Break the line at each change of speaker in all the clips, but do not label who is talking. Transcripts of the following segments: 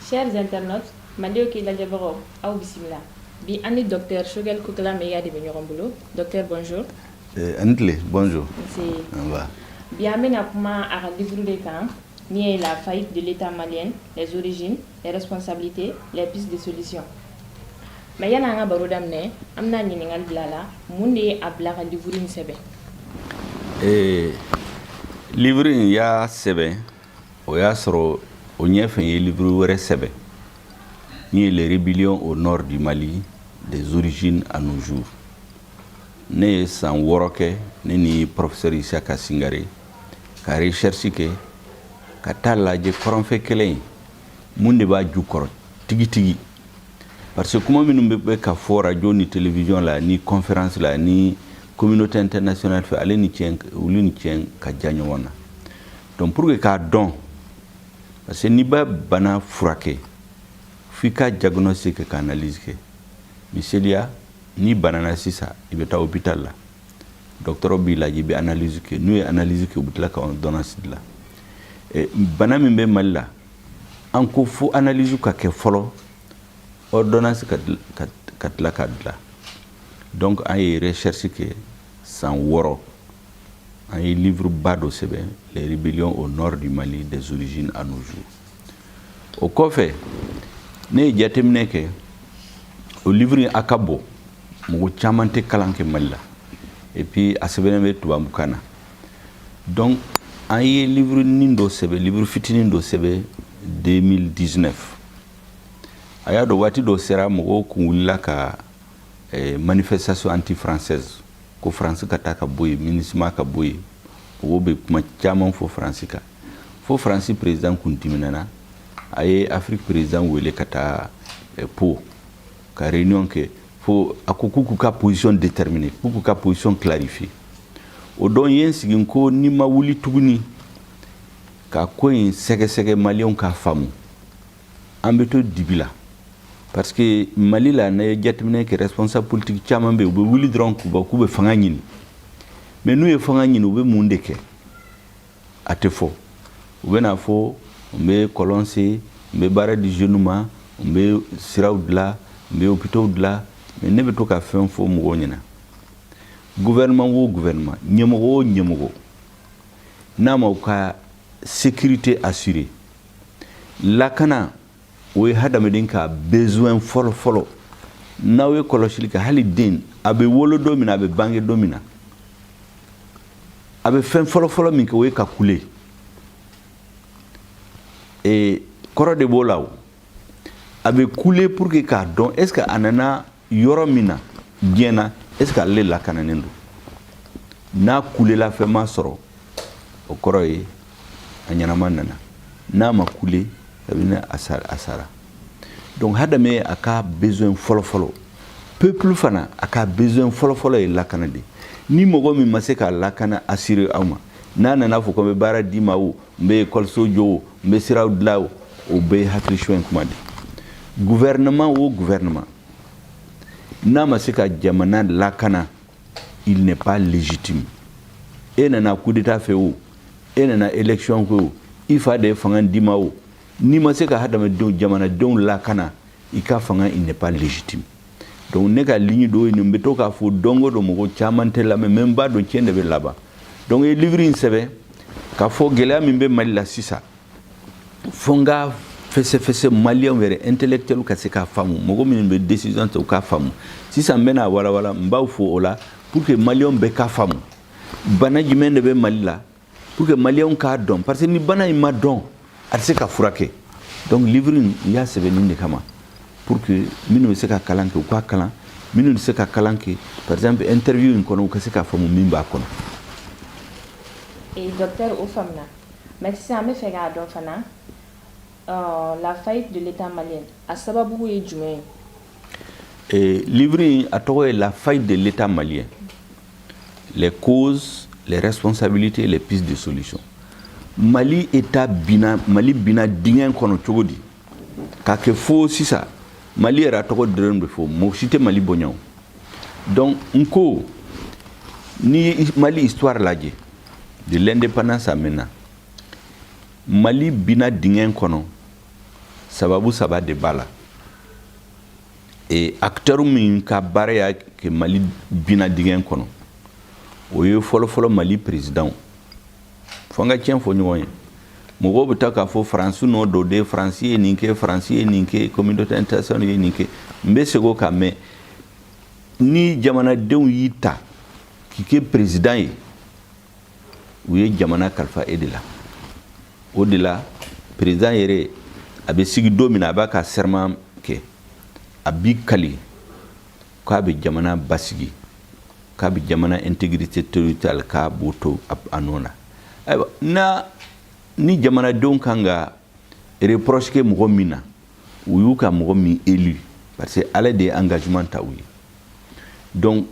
Chers internautes, Malio qui l'a d'abord au bismillah. Bi ani docteur Shogel Koukla Meya de Benyorombulo. Docteur, bonjour.
Antle, bonjour.
C'est. Bienvenue à un livre de camp, ni la faillite de l'État malien, les origines, les responsabilités, les pistes de solutions. Mais il y a un baro d'amener, amna ningal blala, monde a blala livre in sebe.
Livre in ya sebe, o ya soro, o nyef en livre were sebe. Ni les rébellions au nord du Mali, des origines à nos jours. Ne san woroke, ne ni professeur Isaka Singare, ka recherche ke, ka tala je koronfe kelen, monde ba ju koro, tigi tigi. Parce que comment nous be ka fo radio ni télévision la ni conférence la ni communauté internationale fait aller ni tien ou ni tien ka janyo wana. Donc pour que ka don parce que ni ba bana furake fika diagnostic ka analyse ke miselia ni banana sisa ibeta hôpital la docteur Bila jibe analyse ke nous analyse ke butla ka ordonnance la et bana mimbe malla anko fu analyse ka ke folo ordonnance kat la kadla donc ay recherche que sans woro ay livre bado sebe les rébellions au nord du Mali des origines à nos jours au kofe ne jatemne ke au livre akabo mo chamante kalanke malla et puis asebene be tubamukana donc ay livre nindo sebe livre fitinindo sebe 2019 aya do wati do sera mo ko wula ka manifestation anti-française ko France ka taka boy ministre ka boy o be kuma chaman fo France ka fo France président kuntiminana ay Afrique président wele kata po ka réunion ke fo akukuku ka position déterminée kuku ka position clarifiée o don yen sigin ko ni ma wuli tuguni ka ko yin sege malien ka famu ambeto dibila parce que Mali la na jatmine ke responsable politique chamambe be wuli dron ku ba ku be fanga nyini mais nous e fanga nyini be munde ke atefo be na fo be coloncer be bara di jeunuma be siraudla be hôpital la mais ne be to ka fen fo mo nyina gouvernement nyemo na ma ka sécurité assurée la kana we hadamedin ka besoin folo nawe koloshili ka halidin abe wolo domina abe bange domina abe fen folo min ka we ka kule et koro de bolaw abe kule pour que ka don est-ce que anana yoromina biena est-ce que alle la kananendo na kule la fe ma soro o koro yi anyana manana na makule sabina asara donc hadame aka besoin folo peuple fana aka besoin folo e lakana de ni mogo mi maseka lakana asire awma nana na fo ko be bara dima o be kol sojo be sirawdlaw o be hakli choen kumade gouvernement na maseka jamana lakana il n'est pas légitime et nana coup d'état fait o et nana élection ko il faut des fangan dima o ni ma se ka hadama don jamana don la kana ika fanga il n'est pas légitime donc ne ka ligne do ni mbeto ka fo dongo do mo chamante la même ba do tiende be laba donc e livre in sebe ka fo gela mi be mali la sisa fonga fese malien were intellectuel ka se ka famu mo mi be décision to ka famu sisa mena wala mbaw fo ola pour que malien be ka famu bana jimende be mali la pour que malien ka don parce que ni bana ma don arse ka furake donc livre ya sebe ni kama pour que minu se ka kalanke ko kalan minu se ka kalanke par exemple interview ko no ka se ka famu mimba kono
et docteur Ofamna merci ça me fait ga don fana la faillite de l'état malien à sababu e jume
et livre a to la faillite de l'état malien les causes les responsabilités les pistes de solution Mali état bina dingen kono chogodi ka ke fo sisa Mali era to drende fo mo cité Mali bonyaw donc nko ni Mali histoire laje de l'indépendance à maintenant Mali bina dingen kono sababu saba de b'a la acteur min ka baara y'a kɛ Mali bina dingɛ kɔnɔ o ye fɔlɔfɔlɔ Mali président fo an ka tiɲɛ fɔ ɲɔgɔn ye mɔgɔw bɛ taa k'a fɔ Faransi nɔ don de Faransi ye nin kɛ Faransi ye nin kɛ communauté internationale ye nin kɛ n bɛ segin o kan mais ni jamanadenw y'i ta k'i kɛ président ye u ye jamana kalifa e de la o de la président yɛrɛ a bɛ sigi don min na a b'a ka serment kɛ a b'i kali k'a bɛ jamana basigi k'a bɛ jamana intégrité territoriale k'a b'o to a nɔ na ayiwa ni jamanadenw kan ka reproche kɛ mɔgɔ min na u y'u ka mɔgɔ min élu parce que ale de ye engagement ta u ye donc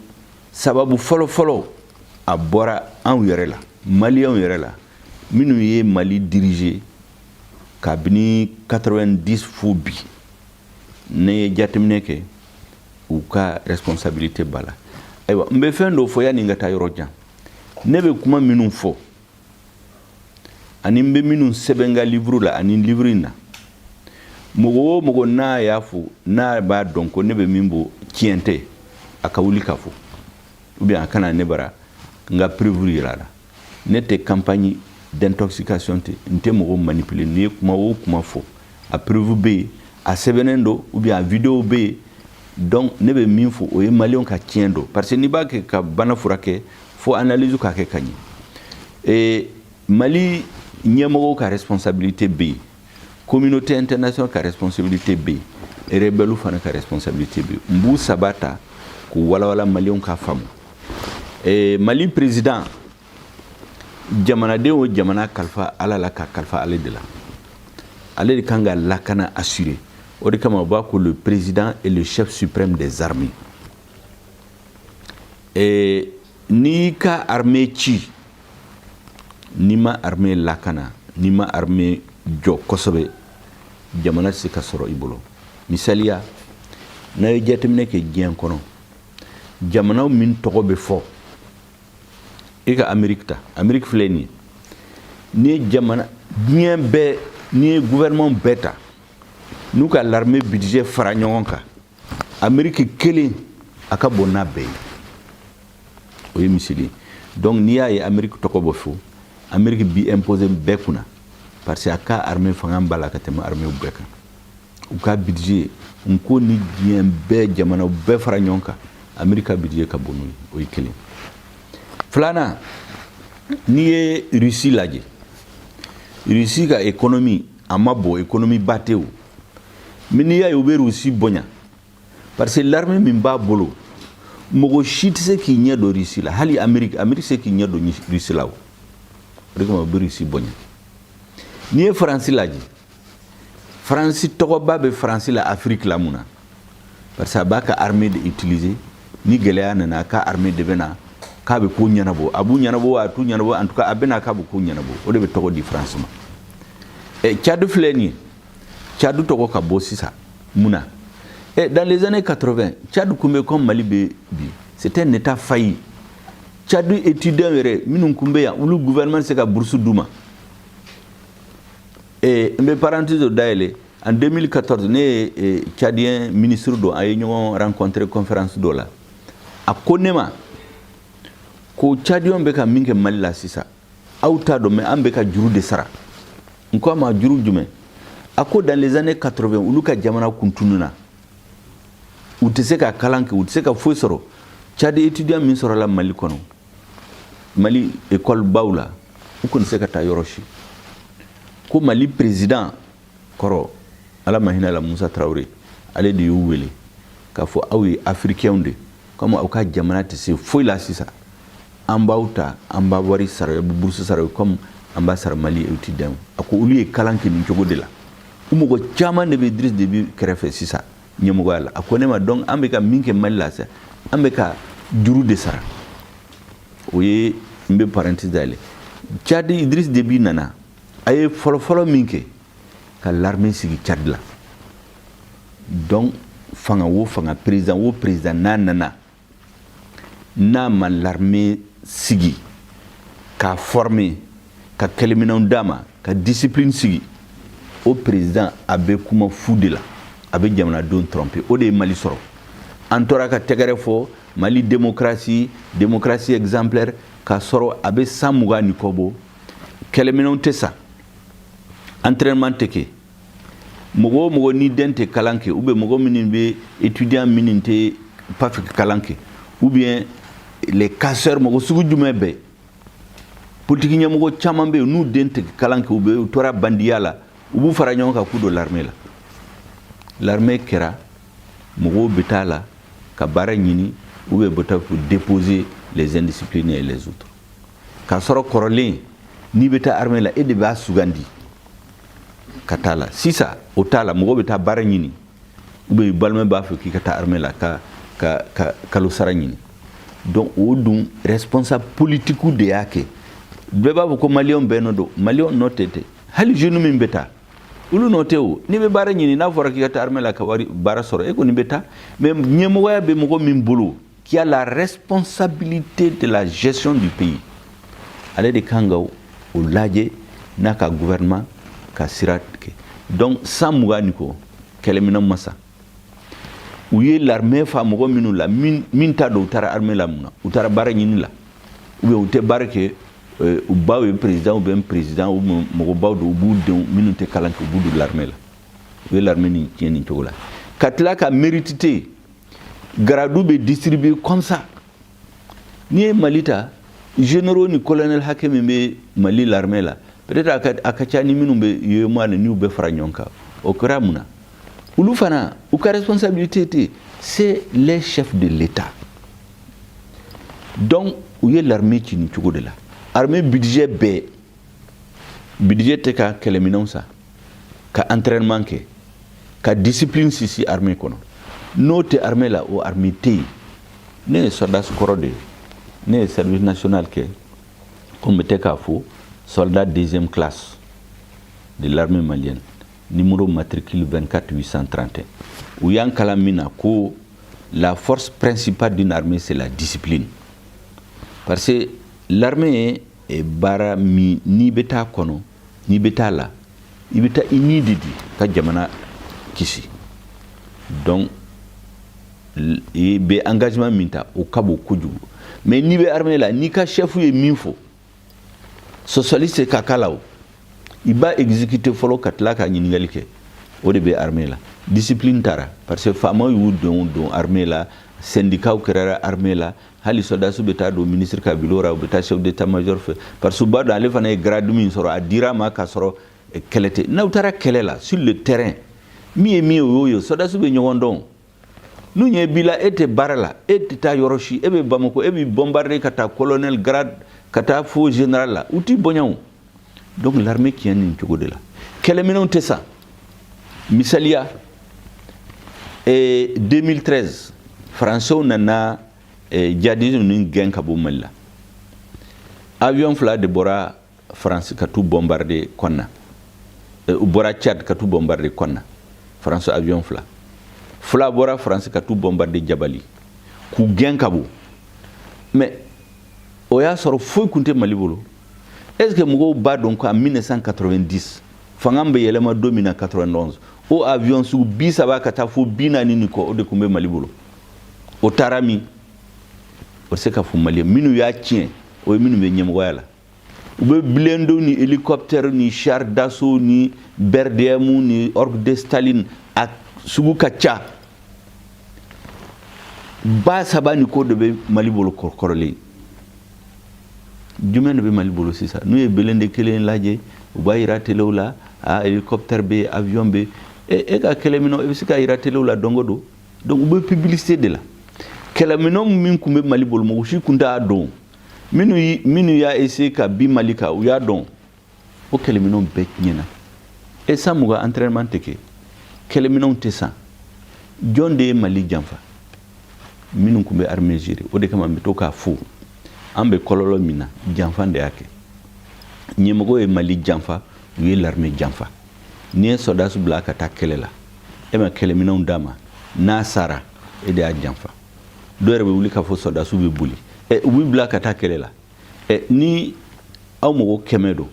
sababu fɔlɔfɔlɔ a bɔra anw yɛrɛ la maliyɛnw yɛrɛ la minnu ye Mali diriger kabini 90 fo bi ne ye jateminɛ kɛ u ka responsabilité b'a la ayiwa n bɛ fɛn dɔ fɔ yanni n ka taa yɔrɔ jan ne bɛ kuma minnu fɔ ani n bɛ minnu sɛbɛn n ka livre la ani livre in na mɔgɔ o mɔgɔ n'a y'a fɔ n'a b'a dɔn ko ne bɛ min bɔ tiɲɛ tɛ a ka wuli ka fɔ ou bien a kana ne bara n ka preuve yira la ne tɛ campagne d'intoxication tɛ n tɛ mɔgɔ manipuler n'i ye kuma o kuma fɔ a preuve bɛ yen a sɛbɛnnen don ou bien a vidéo bɛ yen donc ne bɛ min fɔ o ye maliyɛnw ka tiɲɛ don parce que n'i b'a kɛ ka bana furakɛ fo analyse ka kɛ ka ɲɛ Mali ɲɛmɔgɔw ka responsabilité bɛ yen communauté internationale ka responsabilité bɛ yen rebelles fana ka responsabilité bɛ yen n b'u saba ta k'u walawala maliyɛnw ka faamu Mali président jamanadenw o jamana kalifa Ala la ka kalifa ale de la ale de kan ka lakana assurer o de kama u b'a ko le président est le chef suprême des armées n'i ka armée ci n'i ma armée lakana n'i ma armée jɔ kosɛbɛ jamana tɛ se ka sɔrɔ i bolo misaliya n'a ye jateminɛ kɛ diɲɛ kɔnɔ jamanaw min tɔgɔ bɛ fɔ i ka Amérique ta Amérique filɛ nin ye n'i ye jamana diɲɛ bɛɛ n'i ye gouvernement bɛɛ ta n'u ka l'armée budget fara ɲɔgɔn kan Amérique kelen a ka bon n'a bɛɛ ye o ye misali ye donc n'i y'a ye Amérique tɔgɔ bɛ fɔ Amérique bi imposer bɛɛ kunna parce que a ka armée fanga b'a la ka tɛmɛ armée bɛɛ kan u ka budget n ko ni diɲɛ bɛɛ jamana bɛɛ fara ɲɔgɔn kan Amérique ka budget ka bon n'o ye o ye kelen filanan n'i ye Russie lajɛ Russie ka économie a ma bon économie ba tɛ o mais n'i y'a ye u bɛ Russie bonya parce que l'armée min b'a bolo mɔgɔ si tɛ se k'i ɲɛ dɔn Russie la hali Amérique tɛ se k'i ɲɛ dɔn Russie la o de kama u bɛ Russie bonya n'i ye Faransi lajɛ Faransi tɔgɔba bɛ Faransi la Afrique la mun na parce que a b'a ka armée de utiliser ni gɛlɛya nana a ka armée de bɛ na k'a bɛ ko ɲɛnabɔ a b'u ɲɛnabɔ a t'u ɲɛnabɔ en tout cas a bɛ na k'a bɛ ko ɲɛnabɔ o de bɛ tɔgɔ di France ma Tchad filɛ nin ye Tchad tɔgɔ ka bɔ sisan mun na dans les années 80 Tchad tun bɛ comme Mali bɛ bi c'était un état failli Tchad étudiants yɛrɛ minnu tun bɛ yan olu gouvernement tɛ se ka bourse d'u ma n bɛ parenthèse dɔ dayɛlɛ en 2014 ne ye Tchadien ministre dɔ a ye ɲɔgɔn rencontré conférence dɔ la a ko ne ma ko Tchadiens bɛ ka min kɛ Mali la sisan aw t'a dɔn mais an bɛ ka juru de sara n ko a ma juru jumɛn a ko dans les années 80 olu ka jamana kun tununna u tɛ se ka kalan kɛ u tɛ se ka foyi sɔrɔ Tchad étudiant min sɔrɔla Mali kɔnɔ Mali école baw la u kɔni tɛ se ka taa yɔrɔ si ko Mali président kɔrɔ Ala ma hinɛ la Musa Traoré ale de y'u wele k'a fɔ aw ye africains de comme aw ka jamana tɛ se foyi la sisan an b'aw ta an b'a wari sara bourse sara comme an b'a sara Mali étudiants a ko olu ye kalan kɛ nin cogo de la u mɔgɔ caman de bɛ Idriss Déby kɛrɛfɛ sisan ɲɛmɔgɔya la a ko ne ma donc an bɛ ka min kɛ Mali la sisan an bɛ ka juru de sara o ye n bɛ parenthèse dayɛlɛ Tchad Idriss Déby nana a ye fɔlɔfɔlɔ min kɛ ka l'armée sigi Tchad la donc fanga o fanga président o président n'a nana n'a ma l'armée sigi k'a former ka kɛlɛminɛnw d'a ma ka discipline sigi o président a bɛ kuma fu de la a bɛ jamanadenw tromper o de ye Mali sɔrɔ an tora ka tɛgɛrɛ fɔ Mali démocratie exemplaire k'a sɔrɔ a bɛ san 20 ni kɔ bɔ kɛlɛminɛnw tɛ sa entraînement tɛ kɛ mɔgɔ o mɔgɔ ni den tɛ kalan kɛ ou bien mɔgɔ minnu bɛ étudiant minnu tɛ pas fɛ kalan kɛ ou bien les casseurs mɔgɔ sugu jumɛn bɛɛ politique ɲɛmɔgɔ caman bɛ yen n'u den tɛ kalan kɛ u tora bandiya la u b'u fara ɲɔgɔn kan k'u don l'armée la l'armée kɛra mɔgɔw bɛ taa la ka baara ɲini ou bien bɛ taa pour déposer les indisciplinés et les autres k'a sɔrɔ kɔrɔlen n'i bɛ taa armée la e de b'a sugandi ka taa la sisan o t'a la mɔgɔ bɛ taa baara ɲini ou bien balima b'a fɛ k'i ka taa armée la ka kalo sara ɲini donc o dun responsable politique de y'a kɛ bɛɛ b'a fɔ ko maliyɛnw bɛɛ nɔ don maliyɛnw nɔ tɛ tɛ hali jeune min bɛ taa olu nɔ tɛ o n'i bɛ baara ɲini n'a fɔra k'i ka taa armée la ka wari baara sɔrɔ e kɔni bɛ taa mais ɲɛmɔgɔya bɛ mɔgɔ min bolo qui a la responsabilité de la gestion du pays ale de kan ka o lajɛ n'a ka gouvernement ka sira kɛ donc 120 ni kɔ kɛlɛminɛn ma sa u ye l'armée fa mɔgɔ minnu la min t'a dɔn u taara armée la mun na u taara baara ɲini la ou bien u tɛ baara kɛ u baw ye président ou bien président ou mɔgɔ baw don u b'u denw minnu tɛ kalan kɛ u b'u don l'armée la u ye l'armée nin tiɲɛ nin cogo la ka tila ka mérite tɛ yen gradu bɛ distribuer comme ça n'i ye Mali ta généraux ni colonel hakɛ min bɛ Mali l'armée la peut-être a ka ca ni minnu bɛ UEMOA ni n'u bɛ fara ɲɔgɔn kan o kɛra mun na olu fana u ka responsabilité tɛ c'est les chefs de l'État donc u ye l'armée ci nin cogo de la armée budget bɛɛ budget tɛ ka kɛlɛminɛnw san ka entraînement kɛ ka discipline sisi armée kɔnɔ n'o tɛ armée la o armée tɛ yen ne ye soldat kɔrɔ de ye ne ye service national kɛ ko n bɛ tɛ k'a fɔ soldat deuxième classe de l'armée malienne numéro matricule 24831 u y'an kalan min na ko la force principale d'une armée c'est la discipline parce que l'armée est baara min n'i bɛ taa kɔnɔ n'i bɛ taa la i bɛ taa i ni de di ka jamana kisi donc i bɛ engagement min ta o ka bon kojugu mais n'i bɛ armée la n'i ka chef ye min fɔ socialiste ka k'a la o i b'a exécuter fɔlɔ ka tila ka ɲininkali kɛ o de bɛ armée la discipline taara parce que faamaw y'u don armée la syndicat kɛra armée la hali soldats bɛ taa don ministre ka bureau ra u bɛ taa chef d'état-major fɛ parce que u b'a dɔn ale fana ye grade min sɔrɔ a dira ma ka sɔrɔ kɛlɛ tɛ n'aw taara kɛlɛ la sur le terrain min ye min ye o y'o ye soldats bɛ ɲɔgɔn dɔn n'u ɲɛ b'i la e tɛ baara la e tɛ taa yɔrɔ si e bɛ Bamako e bɛ bombarder ka taa colonel grade ka taa fo général la u t'i bonya o donc l'armée tiɲɛ nin cogo de la kɛlɛminɛnw tɛ sa misaliya 2013 français nana djihadisme ni gɛn ka bɔ Mali la avion fila de bɔra France ka t'u bombarder Konna u bɔra Tchad ka t'u bombarder Konna France avion fila bɔra France ka t'u bombarder Jabali k'u gɛn ka bɔ mais o y'a sɔrɔ foyi tun tɛ Mali bolo est-ce que mɔgɔw b'a dɔn ko en 1990 fanga bɛ yɛlɛma don min na 91 o avion sugu 30 ka taa fo 40 ni kɔ o de tun bɛ Mali bolo o taara min o se ka fɔ Mali minnu y'a tiɲɛ o ye minnu bɛ ɲɛmɔgɔya la u bɛ blindés ni hélicoptères ni chars d'assaut ni BRDM ni orgue de Staline a sugu ka ca ba saba ni ko de bɛ Mali bolo kɔrɔlen jumɛn de bɛ Mali bolo sisan n'u ye blindé kelen lajɛ u b'a yira telew la hélicoptère bɛ avion bɛ e ka kɛlɛminɛnw e bɛ se ka yira telew la don o don donc u bɛ publicité de la kɛlɛminɛnw min tun bɛ Mali bolo mɔgɔ si tun t'a dɔn minnu y'a essayé ka bin Mali kan u y'a dɔn o kɛlɛminɛnw bɛɛ tiɲɛna e san mugan entraînement tɛ kɛ kɛlɛminɛnw tɛ san jɔn de ye Mali janfa minnu tun bɛ armée gérer o de kama n bɛ to k'a fɔ an bɛ kɔlɔlɔ min na janfa de y'a kɛ ɲɛmɔgɔ ye Mali janfa u ye l'armée janfa n'i ye soldats bila ka taa kɛlɛ la e ma kɛlɛminɛnw d'a ma n'a sara e de y'a janfa dɔw yɛrɛ bɛ wuli k'a fɔ soldats bɛ boli u b'i bila ka taa kɛlɛ la ni aw mɔgɔ 100 don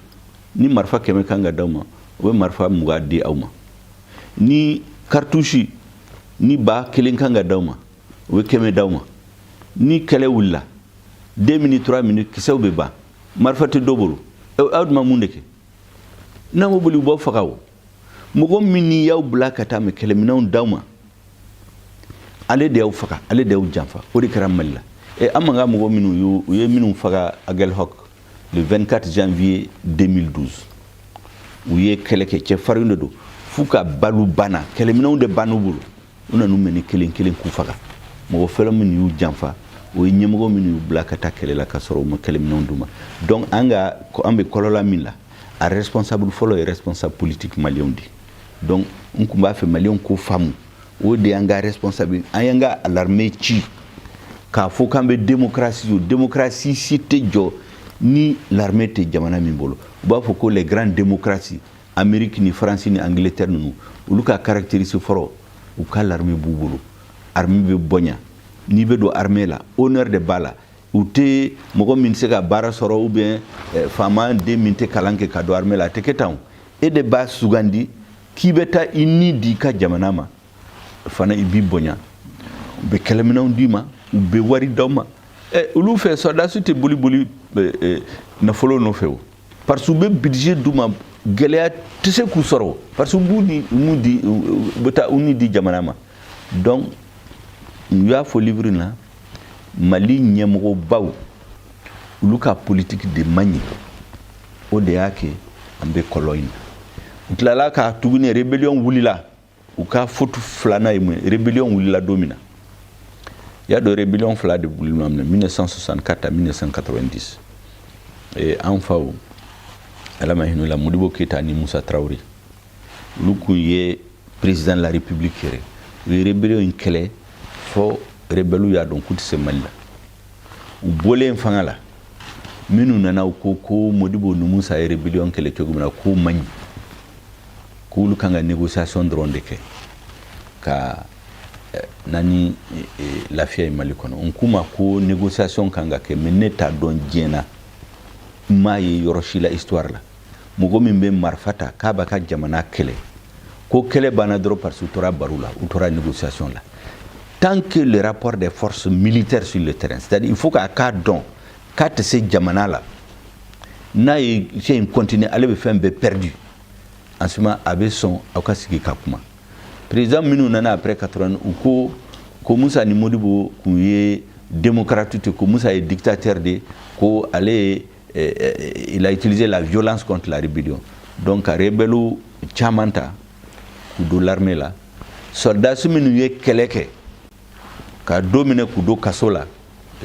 ni marifa 100 kan ka d'aw ma o marfa muga di awma ni cartouche ni ba kelen kanga dawma o keme dawma ni kele wulla 2 minutes 3 minutes kisaw be ba marfa te dobolu awduma mundeke namo boli bo fakaw mugo minni yaw blakata me kele minon dawma ale de yaw faka ale de yaw janfa o de karam malla amanga mugo minu yu minu faga agel hok le 24 janvier 2012 où ye kele ke che farundo do fuka balu bana kele minon de banu bulu una nu meni kelen ku faga mo felo min yu janfa o nyemgo min yu blakata kele la kasoro mo kele minon duma donc anga ko ambe kolola min la a responsable folo et responsable politique malien di donc nkumba fe malien ko famu o de anga responsable ayanga l'armée chi ka fo kambe démocratie cité jo ni l'armée te jamana min bolo ba fo ko les grandes démocraties Amérique ni France ni Angleterre nous uluka caractérise foro ou ka l'armée bubulu armée be bonya ni be do armée la honneur de bala ou te mogo min se ka bara soro ou bien fama de min te kalanke ka do armée la te ketan et de bas sugandi ki beta inni di ka jamana ma fana ibi bonya be kelemina undima be wari dawma ulu fe soda su te boli na folo no feo parce que be budget duma gelea tese ku soro parce que buni mudi beta uni di jamana ma donc ya fo livre na mali nyemgo baw luka politique de mani o de yake ambe koloin utlala ka tugune rebellion wulila uka fotu flana imwe rebellion wulila domina ya do rebellion fla de bulino amna 1964 à 1990 et enfin ala mahino la Modibo Keita ni Moussa Traoré luku ye président de la République kere le rebellion kele fo rebelu ya don kuti semalla u bole mfangala minu nana ko Modibo no Moussa e rebellion kele togumna ko magni ko lu kanga négociation dronde ke ka nani lafiya e mali kono on kuma ko négociation kanga ke meneta don jena maye yoroshila histoire la mugo min be marfata kaba ka jamana kele ko kele bana dro par sutora barula utora négociation la tant que le rapport des forces militaires sur le terrain c'est-à-dire il faut qu'à don quand ces jamana la na c'est une continue aller be faire be perdu en ce moment avec son akasiki kakuma président minu nana après 80 ou ko Moussa ni Modibo ku ye démocrate ko Moussa est dictateur de ko aller il a utilisé la violence contre la rébellion donc à rebelu chamanta ku do l'armée là soldats minu ye keleke ka dominer ku do kasola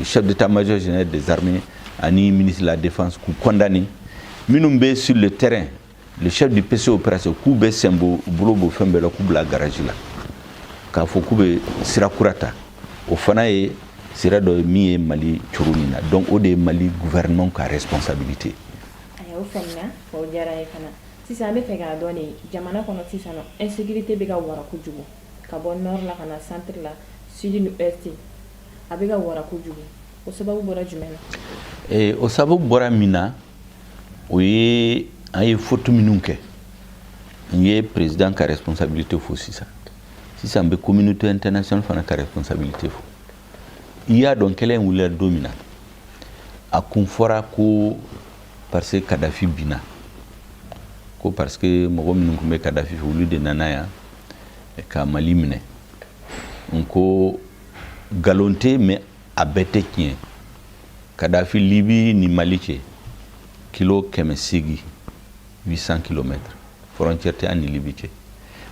chef d'état-major général des armées ani ministre de la défense ku condamné minumbe sur le terrain le chef du PC opération Koube Sembo Bulobo Fembela Kubla garage la ka fo Koube Sirakurata o fana e sira do mi Mali churunina donc o de Mali gouvernement ka responsabilité
aya o fenna o jara e kana sisa be fega do ni jamana kono sisa no insécurité be ga wara ku jugo ka bon nord la kana centre la sud ni est abega wara ku jugo o sababu bora jumela
o sababu bora mina o ye aye fotu minunke nye président ka responsabilité fo sisa be communauté internationale fana ka responsabilité fo iya don kelen wula domina a kun fora ko parce que Kadhafi bina ko parce que mogo minun kumbe Kadhafi wulu de nanaya ka Mali mine onko galonté mais abete kien Kadhafi Libye ni Mali che kilo keme sigi 800 km frontière te ani Libye che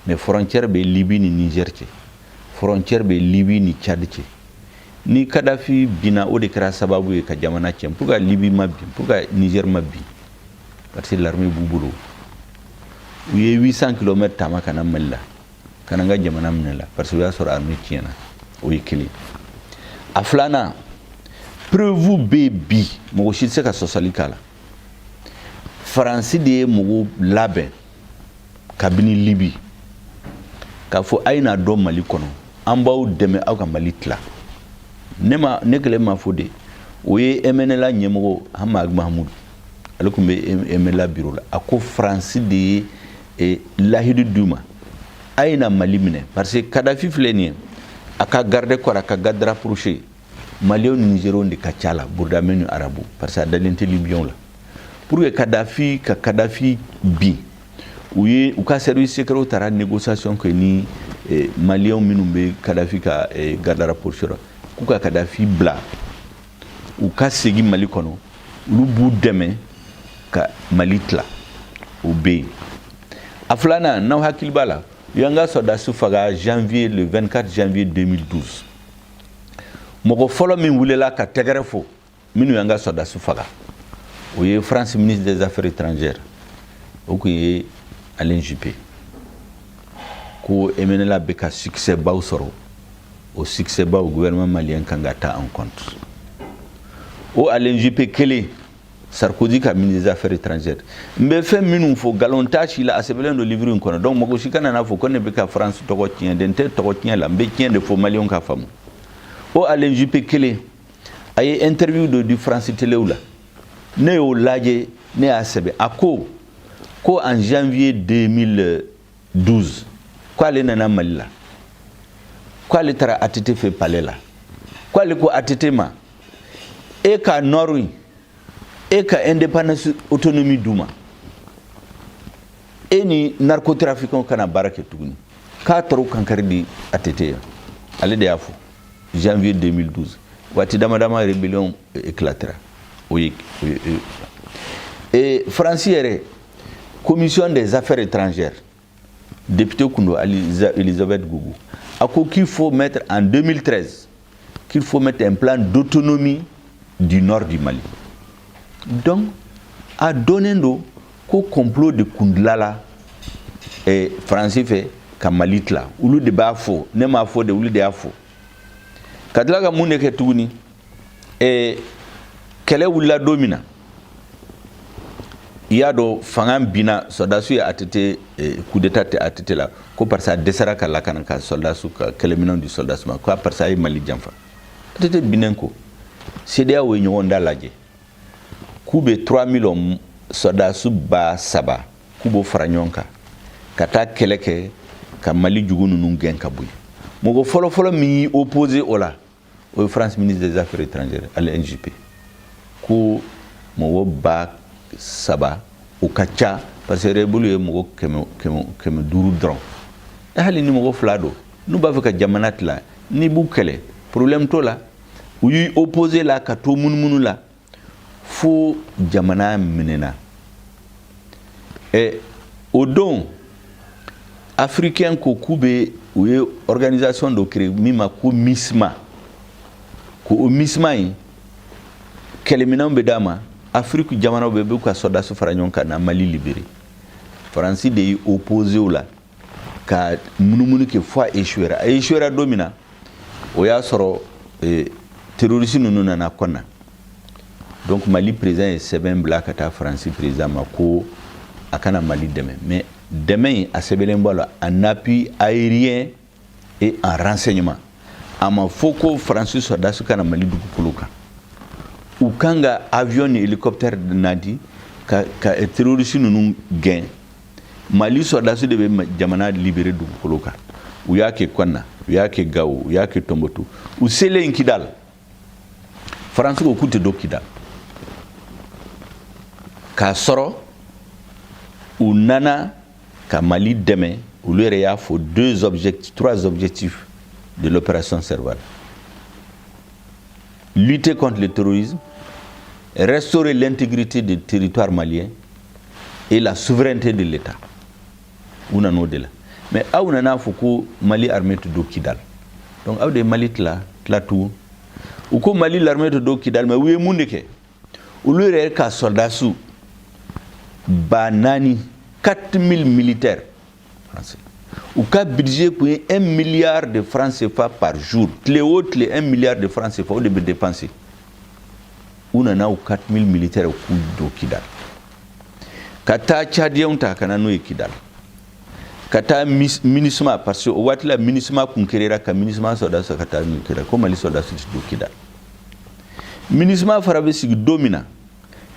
mais frontière be Libye ni Niger che frontière be Libye ni Tchad che ni Kadhafi bina o de kra sababu e ka jamana che pourquoi Libye mabbi pourquoi Niger mabbi parce que l'armée bubulo où y 800 km tama kana malla kana nga jamana mnela parce que ya sor armée tiena o yikili aflana preuve bebi mo shi se ka sosalikala France de mugu labe kabini Libye ka fo aina do Mali kono ambaw deme aka Mali tla nema nekele ma fode oye emenela nyemgo Hamad Mahmoud alokumbe emela bureau la ako France de et lahidu duma aina Mali minɛ parce que Kadhafi filɛ nin ye a ka garde corps a ka garde rapproché Maliens ni Nigériens de ka ca la Bourdamɛ ni arabu parce que a dalen tɛ Libyɛnw la pour que Kadhafi bin u ka service secret taara négociation kɛ ni Maliens minnu bɛ Kadhafi ka garde rapproché la k'u ka Kadhafi bila u ka segin Mali kɔnɔ olu b'u dɛmɛ ka Mali tila o bɛ yen a filanan n'aw hakili b'a la u y'an ka sɔrɔdasiw faga le 24 janvier 2012 mɔgɔ fɔlɔ min wulela ka tɛgɛrɛ fɔ minnu y'an ka sɔrɔdasiw faga o ye France ministre des affaires étrangères o kun ye Alain Juppé ko MNLA bɛ ka succès baw sɔrɔ o succès baw gouvernement malien kan ka ta en compte o Alain Juppé kelen Sarkozy ka ministre des affaires étrangères mbe fɛn minnu fɔ galon t'a si la a sɛbɛnlen don livre in kɔnɔ donc mɔgɔ si kana n'a fɔ ko ne bɛ ka France tɔgɔ tiɲɛ de n tɛ tɔgɔ tiɲɛ la n bɛ tiɲɛ de fɔ maliyɛnw ka faamu o Alain Juppé kelen a ye interview dɔ di France telew la ne y'o lajɛ ne y'a sɛbɛn a ko en janvier 2012 k'ale nana Mali la k'ale taara ATT fɛ palais la k'ale ko ATT ma e ka nord e ka indépendance autonomie d'u ma e ni narcotrafiquants kana baara kɛ tuguni k'a taara kankari di ATT ya ale de y'a fɔ janvier 2012 waati dama dama rébellion éclatera o ye France yɛrɛ commission des affaires étrangères député kundo Elisabeth Gougou a ko qu'il faut mettre en 2013 qu'il faut mettre un plan d'autonomie du nord du Mali. Donc, a donné ko complot de Kundlala et français fait ka Mali tla ulu de ba fo ne ma fo de ulu de afo kadla ga mun ke tuguni kele wula domina iya do fangan bina soldasu ya ATT coup d'état te ATT la ko par ça desara ka lakana ka soldasu ka keleminon du soldasu ma ko par ça ay Mali jamfa ATT binenko CDA wo ñewon dalaje kube 3 millions soldasu ba saba kubo faranyonka kata keleke ka Mali jugunu nungen kabuy mogo folo mi opposé ola au France ministre des affaires étrangères à l'NJP ko mo ba saba o kacha parce que rebulu mo kemo duru dron hali ni mo flado nu ba ka jamanat la ni bu kele problème to la uyi opposé la ka to munmunu la fo jamana menena odon africain ko kube ou organisation de créer mima ko misma ko o misma yi kelemina bedama Afrique jamana be ka soda su faranyonka na Mali libéré France de opposé la ka munumunu ke fois échouera domina o ya soro terroriste nunu na konna donc Mali président est Sebin Black ata France président mako akana Mali demain mais demain à Sebelembola en appui aérien et en renseignement ama foko France soda su kana Mali du puluka ukanga avion et hélicoptère nadi ka terroriste nunu gain Mali soda su de jamana libéré du puluka uyake konna uyake gawo uyake tombotu usele inkidal France ko kute dokida ka soro ou nana ka Mali demain ou le y'a faut trois objectifs de l'opération Serval. Lutter contre le terrorisme, restaurer l'intégrité du territoire malien et la souveraineté de l'État. On en a de là. Mais on a faut Mali armée de Kidal. Donc a des Mali là tout. Ou que Mali l'armée de Kidal mais où est mundeke? Ou le y'a ka soldats sous banani 4000 militaires français. Ou qu'un budget pour 1 milliard de francs CFA par jour. Les autres, les 1 milliard de francs CFA, on devait dépenser. On en a 4000 militaires au coup de Kidal. Kata Tchadien, on a kanano Kidal. Kata MINUSMA, parce que au la MINUSMA conquérera ka MINUSMA soda sa kata conquérera, comme les soldats de Kidal. MINUSMA farabesi domina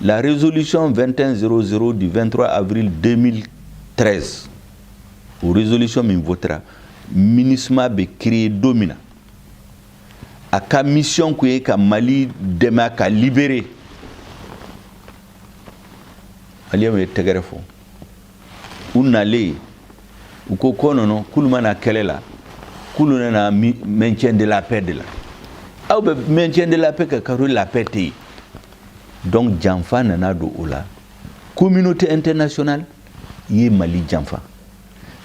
la résolution 2100 du 23 avril 13 o résolution min votera MINUSMA be créé domina a ka mission ko ye ka Mali dɛmɛ ka libérer Maliyɛnw ye tɛgɛrɛ fɔ u nalen u ko ko non k'olu mana kɛlɛ la k'olu nana maintien de la paix de la aw bɛ maintien de la paix kɛ k'a sɔrɔ la paix tɛ yen donc janfa nana don o la communauté internationale ye Mali janfa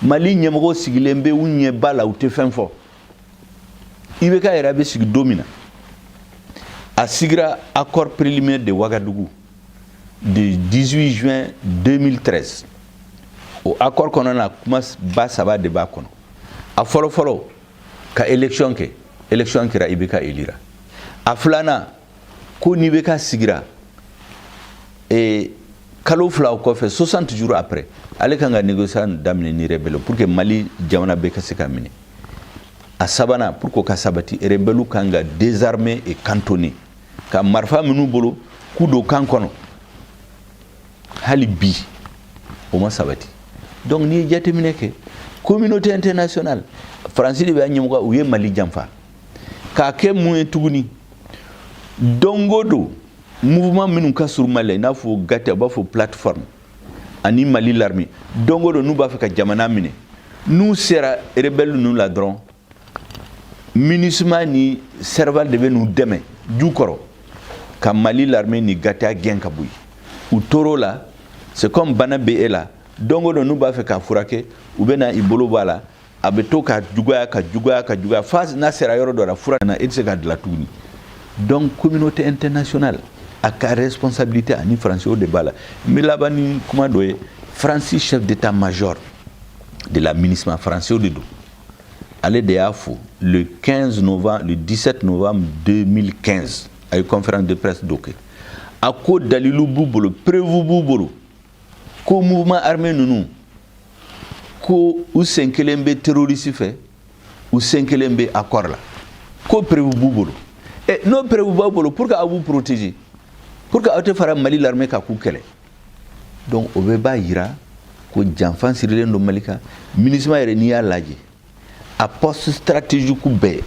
Mali ɲɛmɔgɔ sigilen bɛ u ɲɛ ba la u tɛ fɛn fɔ IBK yɛrɛ bɛ sigi don min na a sigira accord préliminaire de Ouagadougou de 18 juin 2013 o accord kɔnɔna na kuma ba saba de b'a kɔnɔ a fɔlɔ ka élection kɛ élection kɛra IBK élira a filanan ko ni IBK sigira kalo fila o kɔfɛ 60 jours après ale kan ka négociation daminɛ ni rebelle pour que Mali jamana bɛɛ ka se ka minɛ a sabanan pour que ka sabati rebelle kan ka désarmer et cantonner ka marifa minnu bolo k'u don kan kɔnɔ hali bi o ma sabati donc ni jateminɛ kɛ communauté internationale Faransi de bɛ ɲɛmɔgɔ u ye Mali janfa k'a kɛ mun ye tuguni dongo don mouvement minnu ka surun Mali la i n'a fɔ GATT a b'a fɔ plateforme ani Mali l'armée dongo don n'u b'a fɛ ka jamana minɛ n'u sera rebelle ninnu la dɔrɔn MINUSMA ni Serval de bɛ n'u dɛmɛ ju kɔrɔ ka Mali l'armée ni GATT gɛn ka bɔ yen u tor'o la c'est comme bana bɛ e la dongo don n'u b'a fɛ k'a furakɛ u bɛ na i bolo b'a la a bɛ to ka juguya f'a n'a sera yɔrɔ dɔ la fura na e tɛ se ka dilan tuguni donc communauté internationale a ka responsabilité ani Faransi de b'a la n bɛ laban ni kuma dɔ ye Faransi chef d'état-major de la MINUSMA Faransi de don ale de y'a fɔ le 17 novembre 2015 a ye conférence de presse dɔ kɛ a ko dalilu b'u bolo preuve b'u bolo ko mouvement armé ninnu ko u sen kelen bɛ terroriste fɛ u sen kelen bɛ accord la ko preuve b'u bolo n'o preuve b'aw bolo pour que aw b'u protéger pour que aw tɛ fara Mali l'armée ka k'u kɛlɛ donc o bɛɛ b'a yira ko janfa sirilen don Mali kan MINUSMA yɛrɛ n'i y'a lajɛ a poste stratégique bɛɛ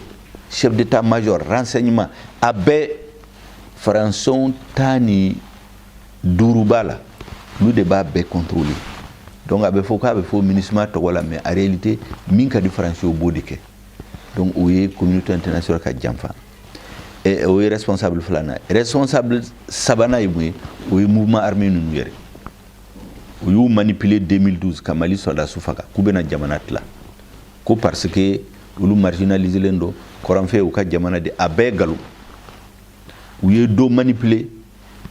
chef d'état-major renseignement a bɛɛ Faransiw 15 b'a la olu de b'a bɛɛ contrôler donc a bɛ fɔ k'a bɛ fɔ MINUSMA tɔgɔ la mais en réalité min ka di Faransiw b'o de kɛ donc o ye communauté internationale ka janfa o ye responsable filanan responsable sabanan ye mun ye o ye mouvement armé ninnu yɛrɛ o y'u manipuler 2012 ka Mali soldats faga k'u bɛna jamana tila ko parce que olu marginaliselen don kɔrɔnfɛ u ka jamana de a bɛɛ galon u ye dɔ manipuler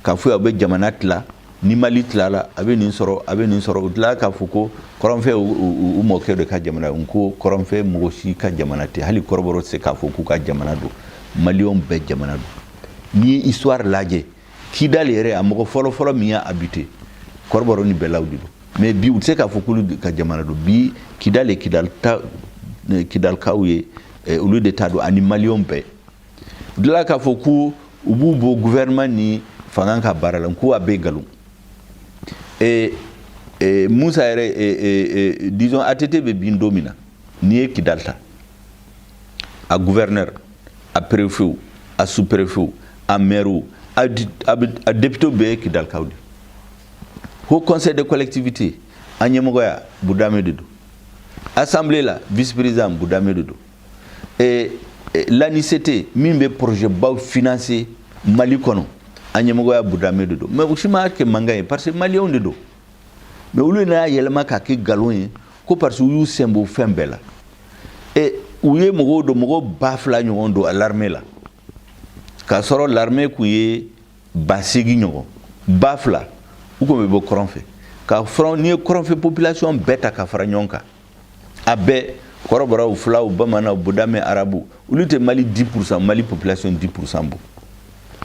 k'a fɔ aw bɛ jamana tila ni Mali tilala a bɛ nin sɔrɔ u tilala k'a fɔ ko kɔrɔnfɛ u mɔkɛ de ka jamana n ko kɔrɔnfɛ mɔgɔ si ka jamana tɛ hali kɔrɔbɔrɔ tɛ se k'a fɔ k'u ka jamana don Maliyɛnw bɛɛ jamana don n'i ye histoire lajɛ Kidal yɛrɛ a mɔgɔ fɔlɔ min y'a habité kɔrɔbɔrɔ ni bɛlaw de don mais bi u tɛ se k'a fɔ k'olu ka jamana don bi Kidal ye Kidalkaw ye olu de t'a don ani Maliyɛnw bɛɛ u tilala k'a fɔ ko u b'u bɔ gouvernement ni fanga ka baara la ko a bɛ nkalon Musa yɛrɛ disons ATT bɛ bin don min na n'i ye Kidal ta a gouverneur a préfet a sous-préfet a maire a député bɛɛ ye Kidalkaw de Haut Conseil de collectivité a ɲɛmɔgɔya Budame de don assemblée la vice-président Budame de don l'ANICT min bɛ projet baw financer Mali kɔnɔ a ɲɛmɔgɔya Budame de don mais u si ma kɛ mankan ye parce que Maliyɛnw de don mais olu nana yɛlɛma k'a kɛ nkalon ye ko parce que u y'u sen bɔ fɛn bɛɛ la u ye mɔgɔw don mɔgɔ 2000 ɲɔgɔn don à l'armée la k'a sɔrɔ l'armée kun ye 8000 ɲɔgɔn 2000 u kun bɛ bɔ kɔrɔn fɛ ka fɔrɔ n'i ye kɔrɔn fɛ population bɛɛ ta ka fara ɲɔgɔn kan a bɛɛ kɔrɔbɔrɔw fulaw bamananw Budame arabu olu tɛ Mali 10% Mali population 10% bɔ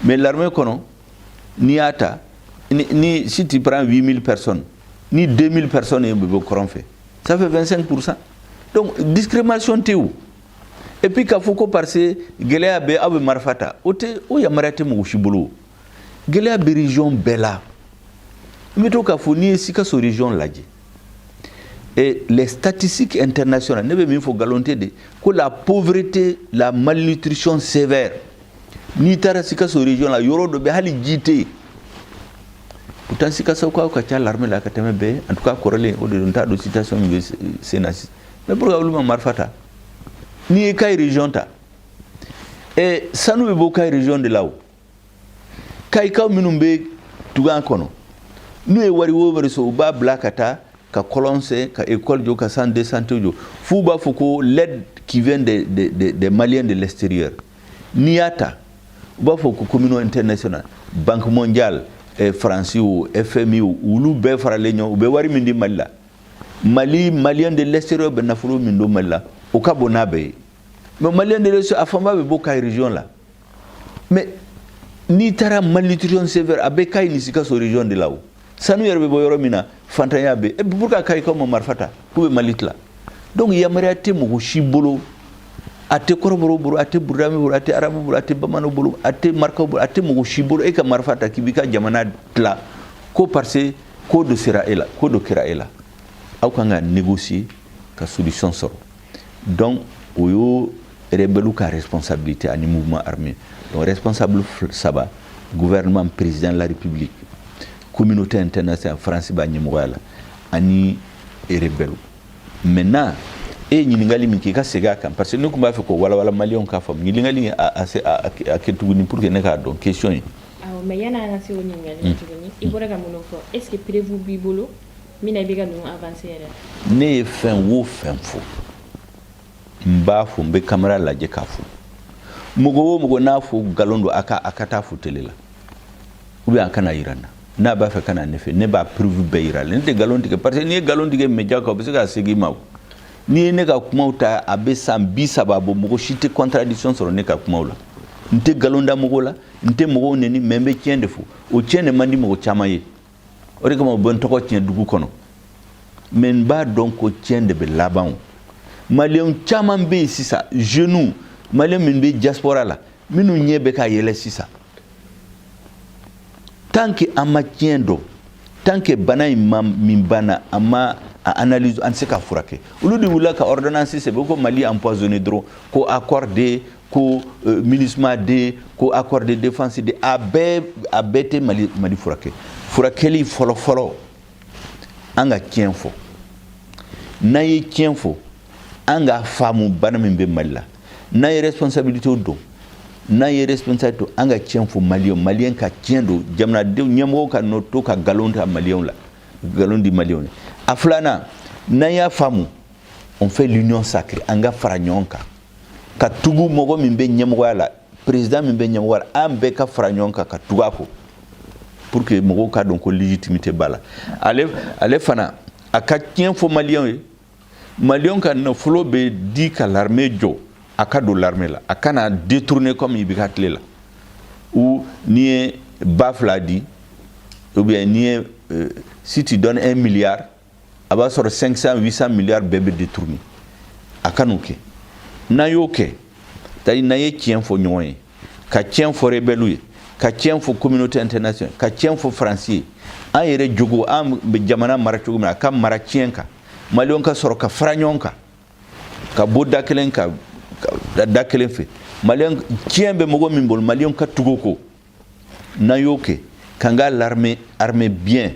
mais l'armée kɔnɔ n'i y'a ta ni si tu prends 8000 personnes ni 2000 personnes ye bɛ bɔ kɔrɔn fɛ ça fait 25%. Donc discrimination tɛ o et puis k'a fɔ ko parce que gɛlɛya bɛ aw bɛ marifa ta o yamaruya tɛ mɔgɔ si bolo gɛlɛya bɛ région bɛɛ la n bɛ to k'a fɔ n'i ye Sikaso région lajɛ Et les statistiques internationales, il faut galanter que la pauvreté, la malnutrition sévère, ni tarasika sur région la yoro de behali jité. Pourtant si kasa quoi ka l'armée la kateme be en tout cas corrélé au de ta de citation sénasi. Mais pour gauluma marfata. Ni kay région ta. Et ça nous be kay région de là-haut. Kay ka minumbe tugan kono. Nous e wari wo wari so ba blakata ka colonse ka école jo ka centre de santé jo fuba fuko l'aide qui vient des Maliens de l'extérieur niata ba fuko communauté internationale banque mondiale France ou FMI ou lu be farale nyo be wari mindi Mali Malien de l'extérieur ben nafulo mindo malla o ka bonabe mais Malien de l'extérieur afamba be boka région là mais ni tara malnutrition sévère abeka ni sika so région de là-haut sanu yerbe boyoro mina fantanya be e burka kay ko mo marfata kube malitla donc yamare ate mo shibolo ate koroboro buru ate burami buru ate arabu buru ate bamano buru ate marka buru ate mo shibolo e ka marfata kibika jamana tla ko parce ko do siraela ko do kiraela aw kanga négocier ka solution so donc oyo rebelu ka responsabilité ani mouvement armé donc responsable saba gouvernement président de la république communauté internationale France ba nyimwala ani rebelu maintenant e nyingali minki ka sega kan parce que nous kumba fe ko wala malion ka fam nyingali a ketuguni pour que ne ka don question yi
aw mais yana na se woni ngali tuguni ibora ga mono fo est-ce que prévu bibolo mina biga no avancer
ne fin wo fin fo mba fo mbe camera la je ka fo mugo na fo galondo akata fo telela ubi akana irana na ba fa kana nefe ne ba prévu beira le ne galon tige parce que ni galon tige meja ko bisa segi maw ni ne ka kuma uta abe sambi sababu mugo shite contradiction sur ne ka kuma ula nte galon da mugo la nte mugo ne ni membe tiende fu o tiende mandi mugo chamaye ori ko mo bon to ko tiende dugu kono men ba donc ko tiende be laban malien chaman be sisa genou malien min be diaspora la minu nyebe ka yele sisa tant que amatiendo tant que bana mimbana ama analyse an seka furake ulu di wula ka ordonnance c'est beaucoup Mali empoisonné dro ko accordé ko ministre de ko accord de défense de abete Mali furakeli folo anga tienfo nayi tienfo anga famu bana mimbe Mali nayi responsabilité do na ye responsable anga tienfo malien ka tiendo jamna de nyamo ka noto ka galonda malien la galondi malien aflana na ya famu on fait l'union sacrée anga faranyonka ka tugu mogo mimbe nyamo la président mimbe nyamo wala ambe ka faranyonka ka tugako pour que mogo ka donc légitimité bala ale fana aka tienfo malien ka no flo be di ka l'armée jo akado l'armée là akana détourner comme ibikatle là ou ni bafla dit ou bien ni si tu donnes 1 milliard aba sur 500-800 milliards bébé détourné akanuke nayoke tali naye tien fo nyoy ka tien fo rebelu ka tien fo communauté internationale ka tien fo français an yere jogo am be jamana marachugo na kam marachienka malionka soro ka franyonka ka boda kelenka da kelen fe malien tiembe mogo mimbol malien ka tugoko nayoke kanga l'armée bien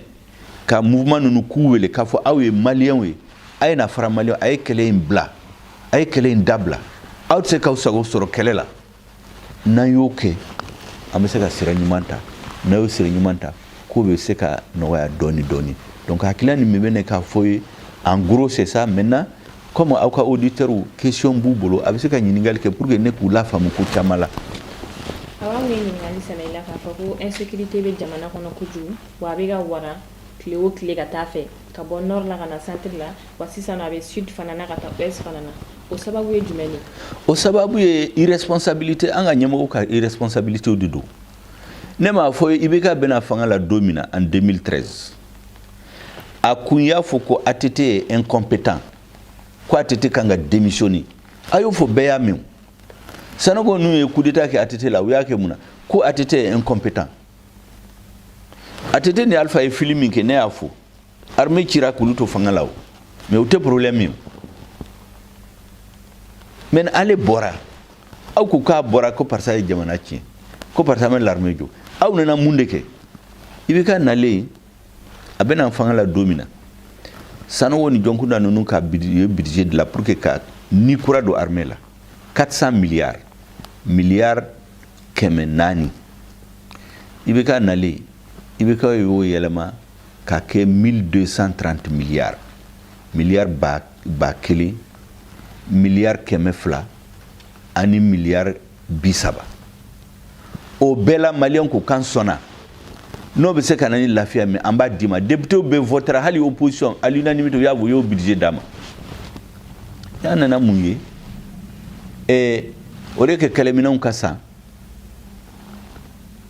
ka mouvement nous kuwele ka fo awe malien we ay na fara malien ay kelen bla ay kelen dabla out se ka usago soro kelela nayoke ameseka siranyumanta nayo siranyumanta ko be seka noya doni donc hakilani mebene ka foye en gros c'est ça maintenant comme auka auditeur ou question boubolo avec ce que nyingal ke pour que ne kula famu ko chamala
awa ngi ngali sana ila ka fako insécurité be jamana kono kuju wa be ga wara cleo clé ga tafe ka bon nord la kana centre la wasi sana be sud fanana ka ta ouest fanana o sababu ye jumeni
o sababu ye irresponsabilité anga nyamo ka irresponsabilité au dudu nema fo ibeka bena fanga la domina en 2013 akunya foko atete incompétent quoi tete kanga démissionné ayo fo beya mi sanogo nu coup d'état ki atete la uyake muna ko atete incompétent atete ni alpha e filimi ke ne afo armée kira kuluto fangalaw mais o tɛ problème ye mais ale bɔra aw ko k'a bɔra ko parisa ye jamana tiɲɛ ko parisa ma l'armée jɔ aw nana mun de kɛ i bɛ ka nalen a bɛna fanga la don min na Sanogo ni Jonkunda ninnu ka budget dilan pour que ka ni kura don armée la 400 milliards kɛmɛ naani i bɛ ka nalen i bɛ ka y'o yɛlɛma ka kɛ 1230 milliards ba kelen milliards kɛmɛ fila ani milliards 30 o bɛɛ la maliyɛn ko k'an sɔnna n'o bɛ se ka na ni lafiya min an b'a d'i ma député bɛ votera hali opposition à l'unanimité u y'a fɔ u y'o budget d'a ma y'a nana mun ye o de kɛ kɛlɛminɛnw ka san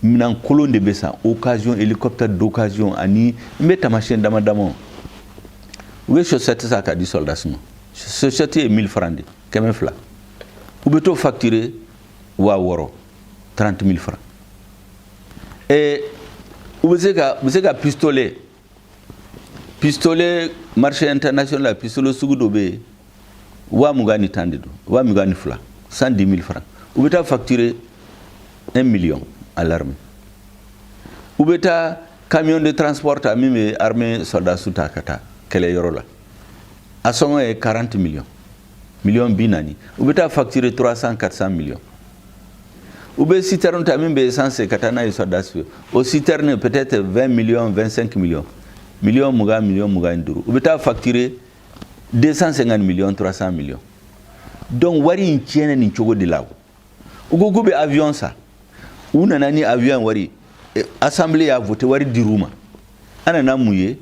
minan kolon de bɛ san occasion hélicoptère d'occasion ani n bɛ taamasiyɛn dama dama u bɛ chaussette san k'a di soldats ma chaussette ye 1000 francs de 200 u bɛ t'o facturer 6000 30 000 francs u bɛ se ka pistolet marché international la pistolet sugu dɔ bɛ yen 20 de don 22 110 000 francs u bɛ taa facturer 1 million à l'armée u bɛ taa camion de transport ta min bɛ armée soldats ta ka taa kɛlɛyɔrɔ la a sɔngɔ ye 40 millions million 40 u bɛ taa facturer 300-400 millions u bɛ citerne ta min bɛ essence ka taa n'a ye soldats fɛ o citerne peut-être 20 millions 25 millions million 20 million 25 u bɛ taa facturer 250 millions 300 millions donc wari in tiɲɛna nin cogo de la u ko k'u bɛ avion sa u nana ni avion wari assemblée y'a voté wari dir'u ma an nana mun ye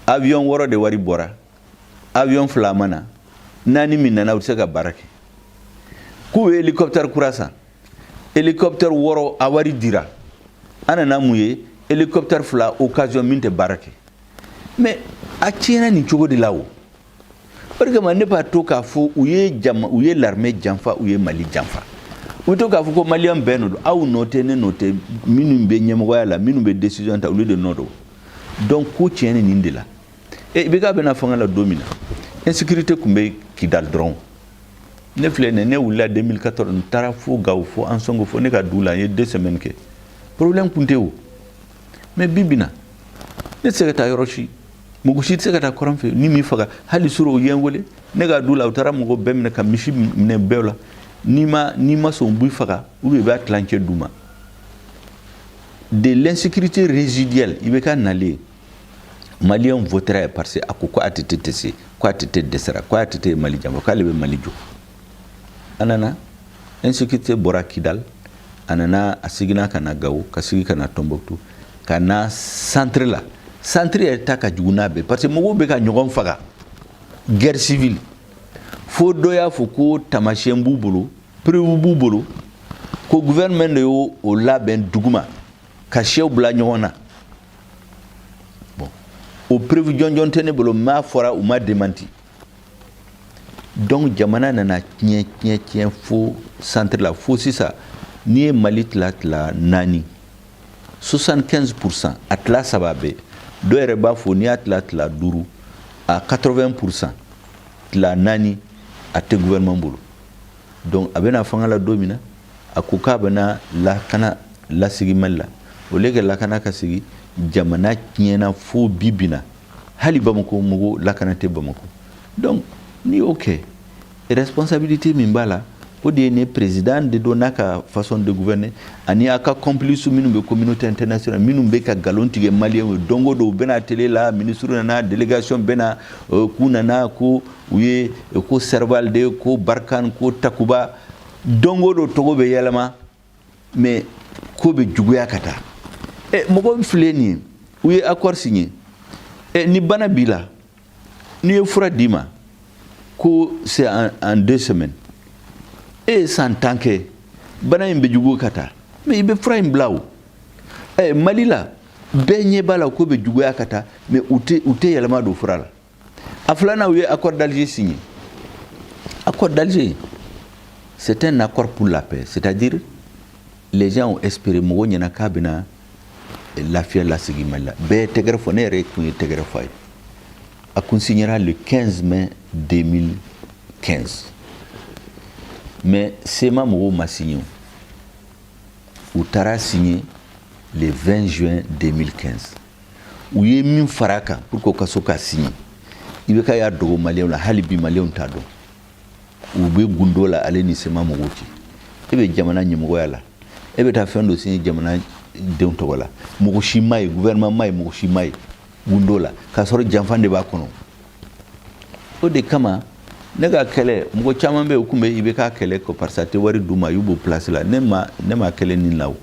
avion 6 de wari bɔra avion 2 ma na 4 min nana u tɛ se ka baara kɛ k'u ye hélicoptère kura san hélicoptère 6 a wari dira an nana mun ye hélicoptère 2 occasion min tɛ baara kɛ mais a tiɲɛna nin cogo de la o parce que ne b'a to k'a fɔ u ye l'armée janfa u ye Mali janfa u bɛ to k'a fɔ ko maliyɛn bɛɛ nɔ don aw nɔ tɛ ne nɔ tɛ minnu bɛ ɲɛmɔgɔya la minnu bɛ décision ta olu de nɔ don donc ko tiɲɛni nin de la i bɛ k'a bɛna fanga la don min na insécurité tun bɛ Kidal dɔrɔn ne filɛ nin ne wulila 2014 n taara fo Gawo fo Ansongo fo ne ka dugu la n ye 2 semaines kɛ problème tun tɛ o mais bi bi na ne tɛ se ka taa yɔrɔ si mɔgɔ si tɛ se ka taa kɔrɔn fɛ ni min faga hali sura u ye n wele ne ka dugu la u taara mɔgɔ bɛɛ minɛ ka misi minɛ bɛɛ la n'i ma sɔn b'i faga ou bien i b'a tilancɛ d'u ma de l'insécurité résiduelle i bɛ ka nalen maliyɛn votera parce que a ko ko ATT tɛ se ko ATT dɛsɛra ko ATT ye Mali janfa k'ale bɛ Mali jɔ a nana insécurité bɔra Kidal a nana a seginna ka na Gawo ka sigi ka na Tombouctou ka na centre la centre yɛrɛ ta ka jugu n'a bɛɛ parce que mɔgɔw bɛ ka ɲɔgɔn faga guerre civile fo dɔ y'a fɔ ko taamasiyɛn b'u bolo preuve b'u bolo ko gouvernement de y'o labɛn duguma ka sɛw bila ɲɔgɔn na bon o preuve jɔnjɔn tɛ ne bolo m'a fɔra u ma démenti donc jamana nana tiɲɛ fo centre la fo sisan n'i ye Mali tila 4 75% a tila 3 bɛɛ dɔw yɛrɛ b'a fɔ n'i y'a tila 5 a 80% tila 4 a tɛ gouvernement bolo donc a bɛna fanga la don min na a ko k'a bɛna lakana lasigi Mali la au lieu que lakana ka sigi jamana tiɲɛna fo bi bi na hali Bamako mɔgɔw lakana tɛ Bamako donc n'i y'o kɛ responsabilité min b'a la o de ye ne président de don n'a ka façon de gouverner ani a ka complice minnu bɛ communauté internationale minnu bɛ ka galon tigɛ maliyɛnw ye don o don u bɛna télé la ministre nana délégation bɛna k'u nana ko u ye ko Serbalde ko Barkan ko Takuba don o don togo bɛ yɛlɛma mais ko bɛ juguya ka taa mɔgɔ filɛ nin ye u ye accord signé ni bana b'i la n'i ye fura d'i ma ko c'est en 2 semaines san tan kɛ bana in bɛ jugu ka taa mais i bɛ fura in bila o Mali la bɛɛ ɲɛ b'a la ko bɛ juguya ka taa mais u tɛ yɛlɛma don fura la a filanan u ye accord d'Alger signé accord d'Alger c'est un accord pour la paix c'est-à-dire les gens ont espéré mɔgɔ ɲɛna k'a bɛna lafiya lasigi Mali la bɛɛ tɛgɛrɛ fɔ ne yɛrɛ tun ye tɛgɛrɛ fɔ a ye a consignera le 15 mai 2015. Mais Sema Mogo m'a signé. Ou Tara signé le 20 juin 2015. Ou ye min faraka pour que Kasoka signe. Il veut qu'il y ait dogo malien la halibi malien tado. Ou be gundola ale ni Sema Mogo ti. Ebe jamana nyemogo yala. Ebe ta fendo signé jamana deuntogola. Mogo shimai gouvernement mai mogo shimai gundola. Kasoro jamfan de ba kono. O de kama nega kele mogo chaman be ukumbe ibe ka kele ko parsate wari duma yubo place la nema kele ni law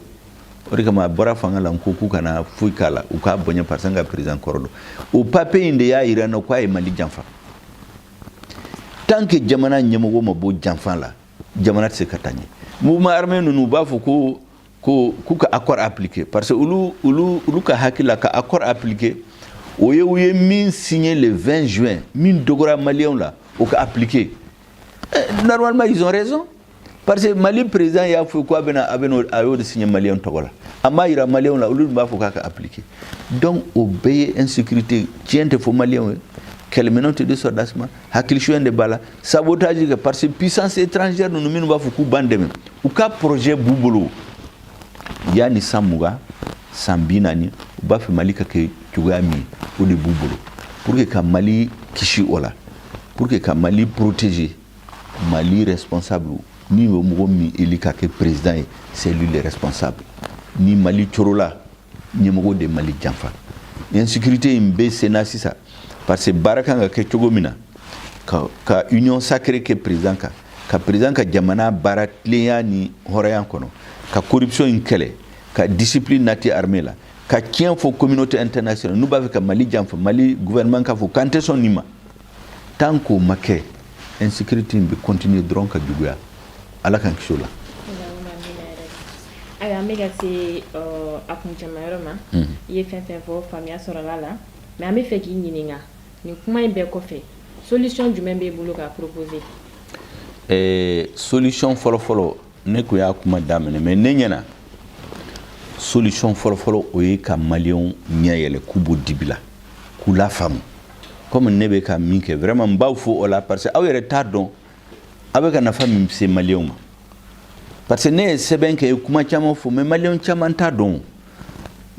o de kama bora fanga la nkuku kana fuikala uka bonya parsanga president korodo o pape inde ya irano kwa e mali janfa tanke jamana nyemogo mabo janfa la jamana tse katanye mouvement armé nous ba fu ko ka accord appliqué parce que ulu ka hakila ka accord appliqué Oye min signé le 20 juin, min dogora malien là, au cas appliqué. Normalement ils ont raison. Parce que Mali président y a fait quoi de signer malien togola. Ama ira malien là, ulu ba faut ka appliqué. Donc obéir insécurité, tiente fo malien quelle minute de sordasma, hakil chouen de bala, sabotage parce que puissance étrangère nous min ba faut ku bande même. Ou ka projet boubolo. Yani samuga, sambinani, ba fait malika ke Tugami ou de boubolo pour que Mali kishi ola pour que Mali protégé Mali responsable ni Mogomi elika que président c'est lui le responsable ni Mali chorola ni Mogo de Mali janfa insécurité imbe sena sisa parce que barakanga ke chogomina ka union sacrée que président ka président ka jamana baratleya ni horayan kono ka corruption inkele ka discipline nati armée la ka tien fo communauté internationale nous bave ka Mali janfa Mali gouvernement ka fo kanté son nima tant que make insécurité be continuer dron ka duguya ala kan kisola
aya mega c'est akuncha mayoma ye fen fo famia sorala la mais ame fe ki nyininga ni kuma imbe ko fe solution du membe bulu ka proposer
solution folo ne ko ya kuma damene mais nenyana solution folo oye ka malion nyayele kubo dibila kula fam comme nebe ka minke vraiment mbawfo ola parce que awere tardon avec na fami c'est malion parce que ne seben ke kuma chama fo mais malion chama tardon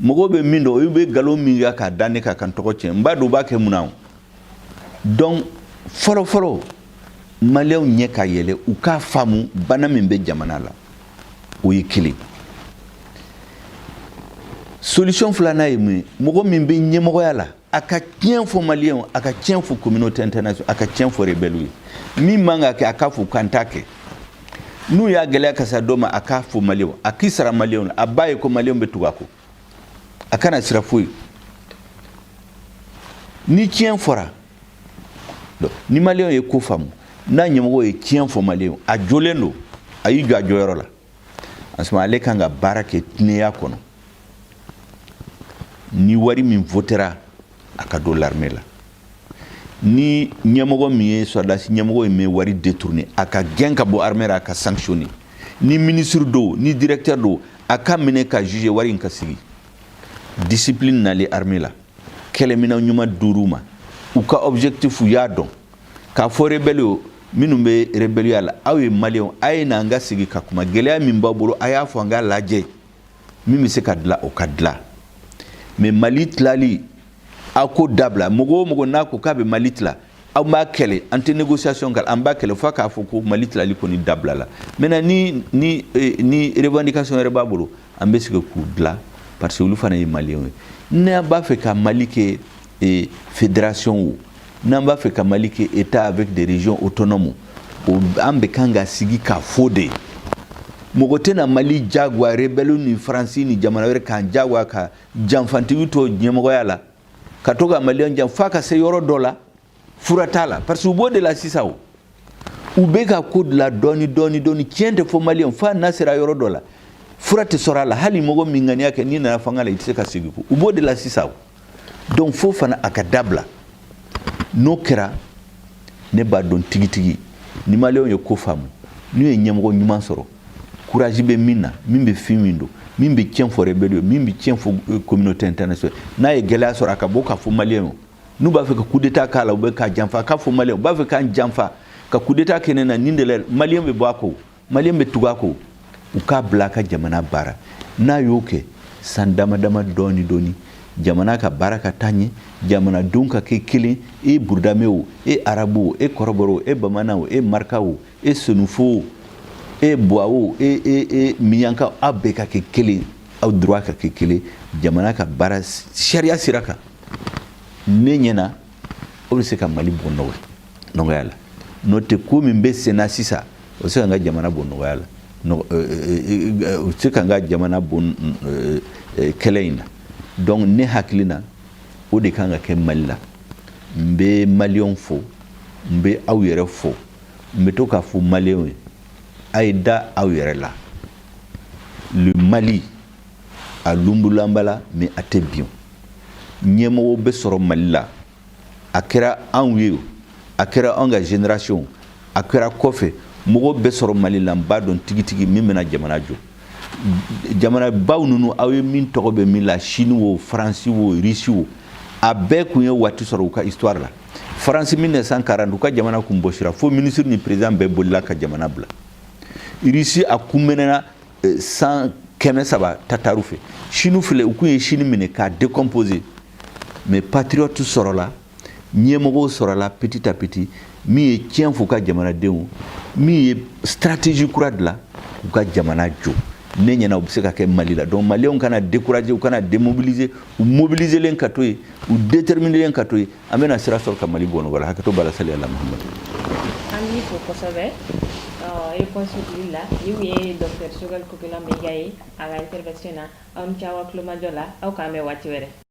mogobe mindo oyube galo minga ka dane ka kan toko chen mbadu ba ke munaw donc folo malion nyeka yele uka famu bana mimbe jamana la oye kili solution flana yemi mogo mimbe nyemogo yala aka tien fo malien aka tien fo communauté internationale aka tien fo rebelui mi manga ke aka fo kantake nu ya gele aka sa doma aka fo malien akisara malien abaye ko malien betugako akana sirafui ni tien fora ni malien ye ko famu na nyemogo ye tien fo malien a jolendo ayi jo ajoyoro la asma ale kanga barake tneya kono ni wari min votera akado l'armée la ni nyamogo mi soldats nyamogo me wari détourner aka genka bo armée aka sanctionner ni ministre do ni directeur do aka mene ka juger wari nka sigi discipline na les armées la kele mina nyuma duruma uka objectif ya don ka fo rebelio minumbe rebelio ala awe malien ay na nga sigi ka kuma gelea min babolo aya fo nga laje mimi se kadla o kadla mais Malit lali ako dabla mogo nako kabe Malit la aw ma kele ante négociation gal amba kele fa ka foko Malit lali ko ni dabla la mena ni revendication re babulu ambe sike ku dla parce que lu fana yi malien ne ba fe ka malike et fédération ou na ba fe ka malike état avec des régions autonomes o ambe kanga sigi ka fode mogote na Mali jagwa rebelu ni France ni jamana were kan jagwa ka jamfanti wito nyemogo yala katoga Mali jamfaka se yoro dola furatala parce que ubo de la sisao ubeka kud la doni kiende fo Mali fa nasira yoro dola furate sorala hali mogo mingani yake ni na fangala itiseka sigiku ubo de la sisao donc fo fana akadabla nokera ne ba don tigitigi ni Mali yo ko famu ni nyemogo nyuma soro courage be mina mimbe fimindo mimbe tien fo rebellion mimbe tien fo communauté internationale na e gela sora ka boka fo malien n'u b'a fɛ ka coup d'état k'a la u bɛ k'a janfa k'a fɔ maliyɛnw u b'a fɛ k'an janfa ka coup d'état kɛ ne na nin de la maliyɛn bɛ bɔ a kɔ maliyɛn bɛ tugu a kɔ u k'a bila a ka jamana baara n'a y'o kɛ san dama dama dɔɔni dɔɔni jamana ka baara ka taa ɲɛ jamanadenw ka kɛ kelen e burudame o e arabu o e kɔrɔbɔrɔ o e bamanan o e marika o e senufo o e buwa o e miyanka aw bɛɛ ka kɛ kelen aw droit ka kɛ kelen jamana ka baara sariya sira kan ne ɲɛna o bɛ se ka Mali bɔ nɔgɔya la n'o tɛ ko min bɛ sen na sisan o bɛ se ka n ka jamana bɔ nɔgɔya la o bɛ se ka n ka jamana bɔ kɛlɛ in na donc ne hakili na o de kan ka kɛ Mali la n bɛ maliyɛnw fo n bɛ aw yɛrɛ fo n bɛ to k'a fɔ maliyɛnw ye a ye da aw yɛrɛ la le Mali a lunbulanbala mais a tɛ bin ɲɛmɔgɔw bɛ sɔrɔ Mali la a kɛra anw ye a kɛra anw ka génération a kɛra kɔfɛ mɔgɔw bɛ sɔrɔ Mali la n b'a dɔn tigitigi min bɛna jamana jɔ jamanabaw ninnu aw ye min tɔgɔ bɛ min la Chine o Faransi o Russie o a bɛɛ kun ye waati sɔrɔ u ka histoire la Faransi 1940 u ka jamana kun bɔsira fo ministre ni président bɛɛ bolila ka jamana bila Russie a kunmɛnɛna 100 tataru fɛ Chine filɛ u kun ye Chine minɛ k'a décomposer mais patriote sɔrɔla ɲɛmɔgɔw sɔrɔla petit à petit min ye tiɲɛ fɔ u ka jamanadenw min ye stratégie kura dilan u ka jamana jɔ ne ɲɛna u bɛ se ka kɛ Mali la donc maliyɛnw kana décourager u kana démobiliser u mobiliselen ka to yen u déterminelen ka to yen an bɛna sira sɔrɔ ka Mali bɔ nɔgɔya la hakɛto bala sali ala Muhamadu
an b'i fo kosɛbɛ réponse fili la ni u ye Dr Choguel Kokela Mayiga ye a ka intervention na aw ni ce aw ka kulomajɔ la aw k'an bɛn waati wɛrɛ